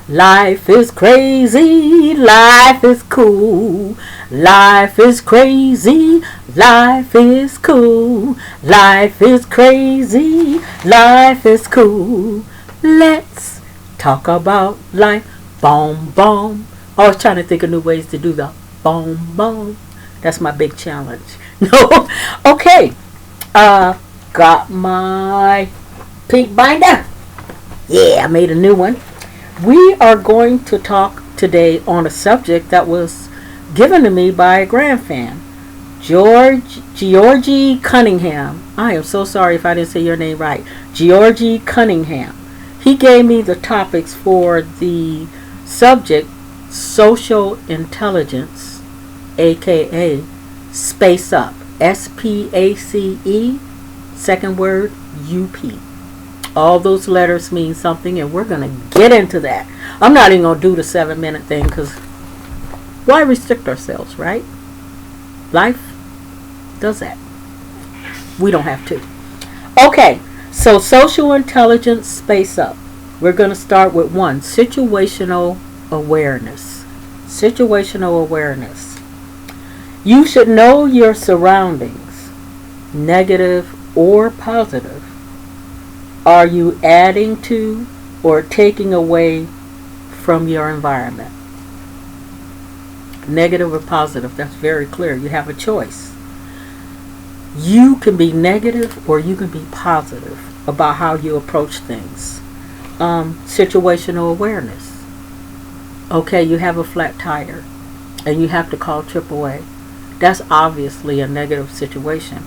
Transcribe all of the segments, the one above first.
Life is crazy, life is cool. Life is crazy, life is cool. Life is crazy, life is cool. Let's talk about life. Boom, boom. Always trying to think of new ways to do the boom, boom. That's my big challenge. No? Okay. Got my pink binder. Yeah, I made a new one. We are going to talk today on a subject that was given to me by a GrandFan, Giorgi Cunningham. I am so sorry if I didn't say your name right. Giorgi Cunningham. He gave me the topics for the subject social intelligence, aka space up. S.P.A.C.E. Second word, U.P. All those letters mean something, and we're going to get into that. I'm not even going to do the 7-minute thing because why restrict ourselves, right? Life does that. We don't have to. Okay, so social intelligence, space up. We're going to start with one, situational awareness. Situational awareness. You should know your surroundings, negative or positive. Are you adding to or taking away from your environment? Negative or positive, that's very clear. You have a choice. You can be negative or you can be positive about how you approach things. Situational awareness. Okay, you have a flat tire and you have to call AAA. That's obviously a negative situation.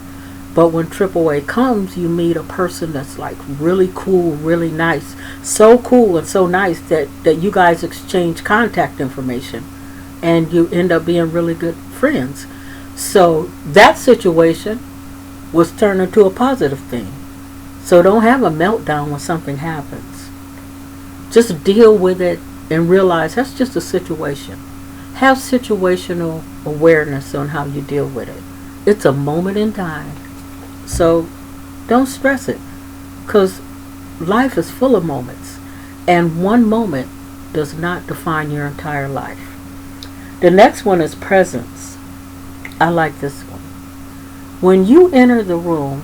But when AAA comes, you meet a person that's like really cool, really nice. So cool and so nice that you guys exchange contact information. And you end up being really good friends. So that situation was turned into a positive thing. So don't have a meltdown when something happens. Just deal with it and realize that's just a situation. Have situational awareness on how you deal with it. It's a moment in time. So don't stress it, because life is full of moments, and one moment does not define your entire life. The next one is presence. I like this one. When you enter the room,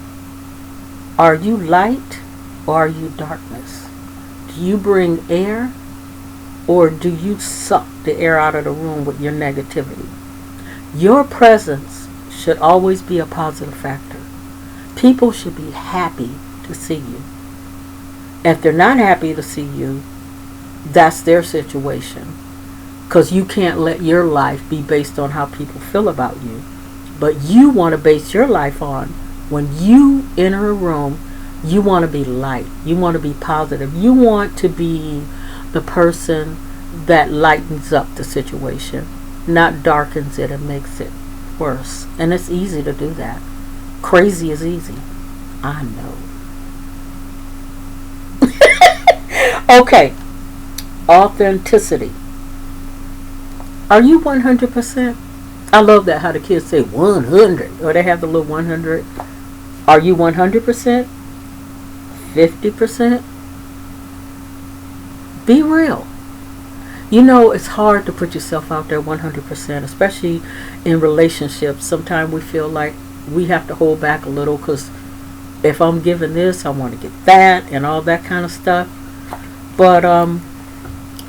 are you light or are you darkness? Do you bring air or do you suck the air out of the room with your negativity? Your presence should always be a positive factor. People should be happy to see you. If they're not happy to see you, that's their situation. Because you can't let your life be based on how people feel about you. But you want to base your life on when you enter a room, you want to be light. You want to be positive. You want to be the person that lightens up the situation, not darkens it and makes it worse. And it's easy to do that. Crazy is easy. I know. Okay. Authenticity. Are you 100%? I love that how the kids say 100. Or they have the little 100. Are you 100%? 50%? Be real. You know, it's hard to put yourself out there 100%, especially in relationships. Sometimes we feel like we have to hold back a little because if I'm giving this, I want to get that and all that kind of stuff. But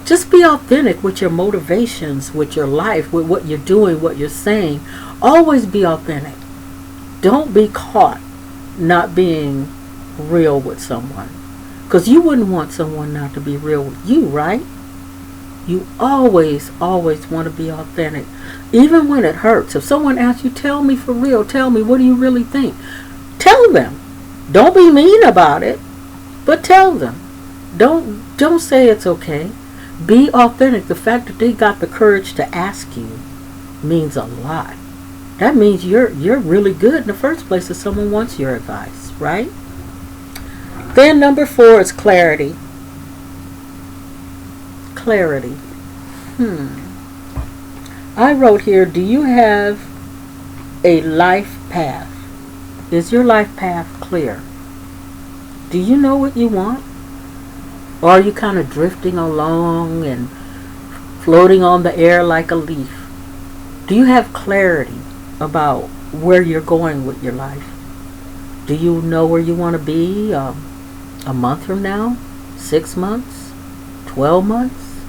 just be authentic with your motivations, with your life, with what you're doing, what you're saying. Always be authentic. Don't be caught not being real with someone. Because you wouldn't want someone not to be real with you, right? You always want to be authentic. Even when it hurts. If someone asks you, tell me for real, tell me, what do you really think? Tell them. Don't be mean about it, but tell them. Don't say it's okay. Be authentic. The fact that they got the courage to ask you means a lot. That means you're really good in the first place if someone wants your advice, right? Then number 4 is clarity. Clarity. I wrote here, do you have a life path? Is your life path clear? Do you know what you want? Or are you kind of drifting along and floating on the air like a leaf? Do you have clarity about where you're going with your life? Do you know where you want to be a month from now? 6 months? 12 months?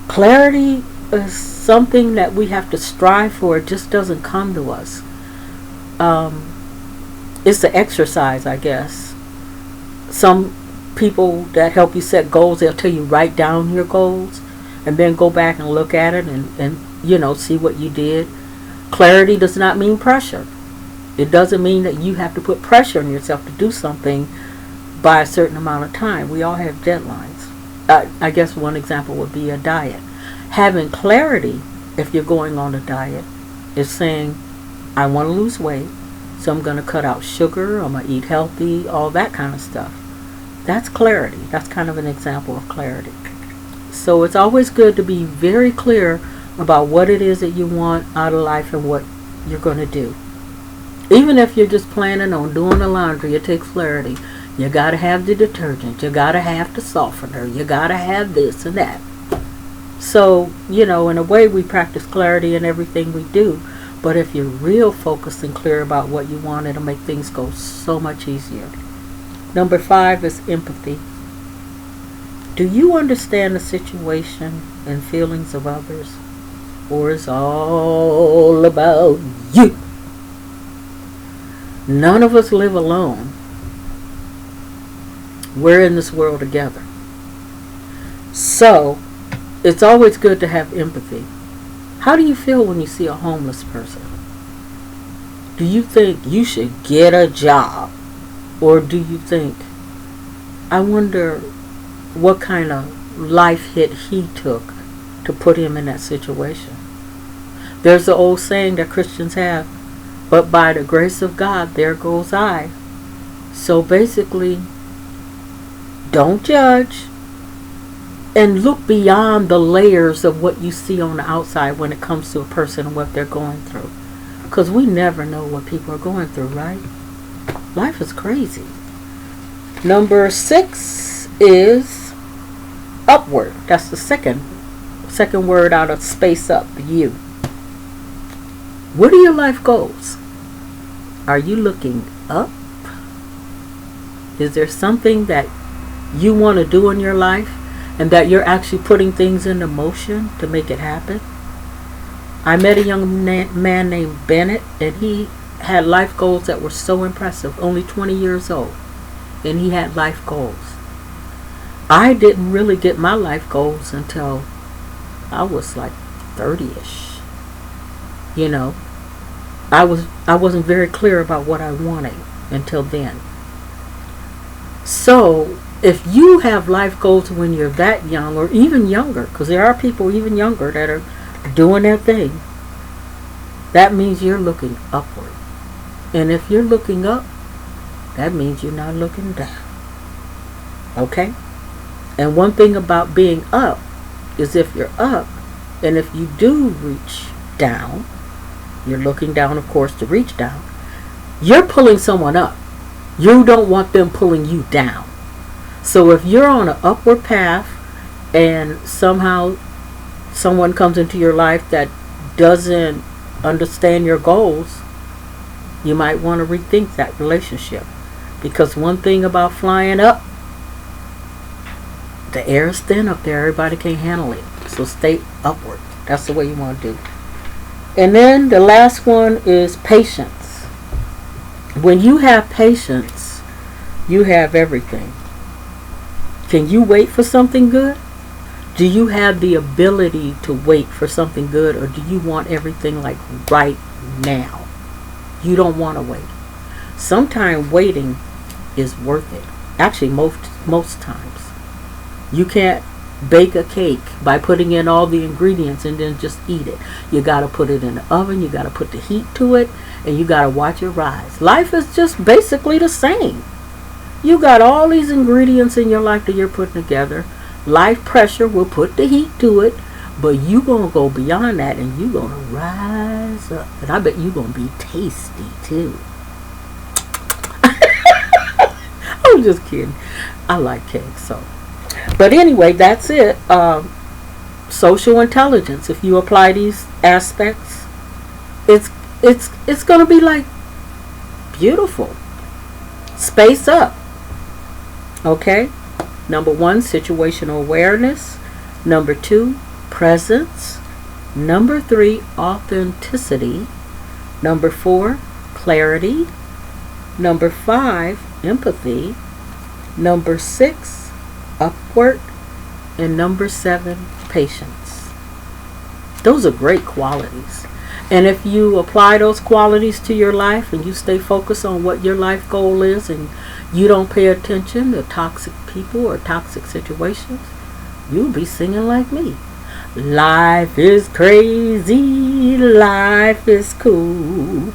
Clarity is something that we have to strive for. It just doesn't come to us. It's the exercise, I guess. Some people that help you set goals, they'll tell you write down your goals and then go back and look at it and see what you did. Clarity does not mean pressure. It doesn't mean that you have to put pressure on yourself to do something by a certain amount of time. We all have deadlines. I guess one example would be a diet. Having clarity, if you're going on a diet, is saying, I want to lose weight, so I'm going to cut out sugar, I'm going to eat healthy, all that kind of stuff. That's clarity. That's kind of an example of clarity. So it's always good to be very clear about what it is that you want out of life and what you're going to do. Even if you're just planning on doing the laundry, it takes clarity. You got to have the detergent. You got to have the softener. You got to have this and that. So, in a way we practice clarity in everything we do. But if you're real focused and clear about what you want, it'll make things go so much easier. Number 5 is empathy. Do you understand the situation and feelings of others? Or is all about you? None of us live alone. We're in this world together. So, it's always good to have empathy. How do you feel when you see a homeless person? Do you think you should get a job? Or do you think, I wonder what kind of life hit he took to put him in that situation? There's the old saying that Christians have, but by the grace of God, there goes I. So basically, don't judge and look beyond the layers of what you see on the outside when it comes to a person and what they're going through. Because we never know what people are going through, right? Life is crazy. Number 6 is upward. That's the second word out of space up, you. What are your life goals? Are you looking up? Is there something that you want to do in your life and that you're actually putting things into motion to make it happen? I met a young man named Bennett, and he had life goals that were so impressive, only 20 years old, and he had life goals. I didn't really get my life goals until I was like 30-ish. I wasn't very clear about what I wanted until then. So if you have life goals when you're that young or even younger, because there are people even younger that are doing their thing, that means you're looking upward. And if you're looking up, that means you're not looking down. Okay? And one thing about being up is if you're up, and if you do reach down, you're looking down, of course, to reach down, you're pulling someone up. You don't want them pulling you down. So if you're on an upward path and somehow someone comes into your life that doesn't understand your goals, you might want to rethink that relationship. Because one thing about flying up, the air is thin up there. Everybody can't handle it. So stay upward. That's the way you want to do. And then the last one is patience. When you have patience, you have everything. Can you wait for something good? Do you have the ability to wait for something good, or do you want everything like right now? You don't want to wait. Sometimes waiting is worth it. Actually, most times. You can't bake a cake by putting in all the ingredients and then just eat it. You got to put it in the oven. You got to put the heat to it, and you got to watch it rise. Life is just basically the same. You got all these ingredients in your life that you're putting together. Life pressure will put the heat to it, but you going to go beyond that, and you going to rise up. And I bet you going to be tasty too. I'm just kidding. I like cake, so But anyway, that's it. Social intelligence. If you apply these aspects, it's gonna be like beautiful. Space up. Okay. Number 1, situational awareness. Number 2, presence. Number 3, authenticity. Number 4, clarity. Number 5, empathy. Number 6, upward. And number 7, patience. Those are great qualities. And if you apply those qualities to your life and you stay focused on what your life goal is and you don't pay attention to toxic people or toxic situations, you'll be singing like me. Life is crazy, life is cool.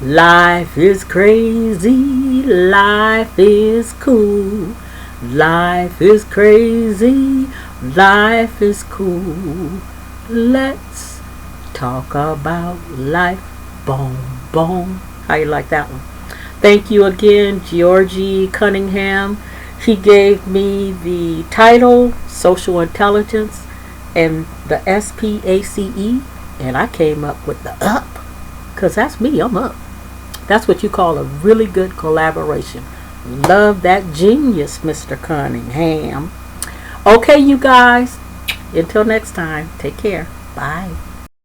Life is crazy, life is cool. Life is crazy, life is cool. Let's talk about life. Boom, boom. How you like that one? Thank you again, Giorgi Cunningham. He gave me the title, Social Intelligence, and the S.P.A.C.E, and I came up with the up, because that's me, I'm up. That's what you call a really good collaboration. Love that genius, Mr. Cunningham. Okay, you guys, until next time, take care. Bye.